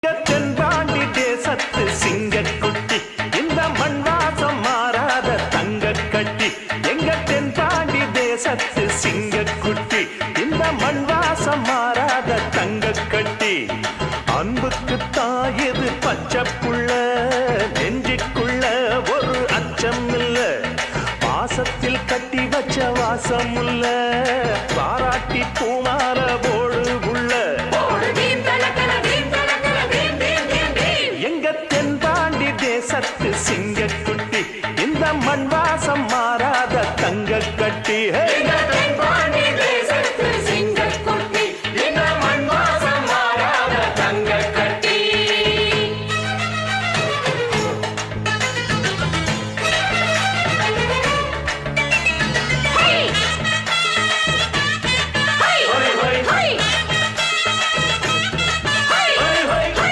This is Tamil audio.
தென்பாண்டி தேசத்து சிங்கக்குட்டி இந்த மண் வாசம் மாறாத தங்க கட்டி எங்க தென்பாண்டி தேசத்து சிங்கக்குட்டி இந்த மண் வாசம் மாறாத தங்க கட்டி அன்புக்கு தாயது பச்சை புள்ள நெஞ்சுக்குள்ள ஒரு அச்சம் இல்ல பாசத்தில் கட்டி வச்ச வாசம் இல்ல பாராட்டி பூ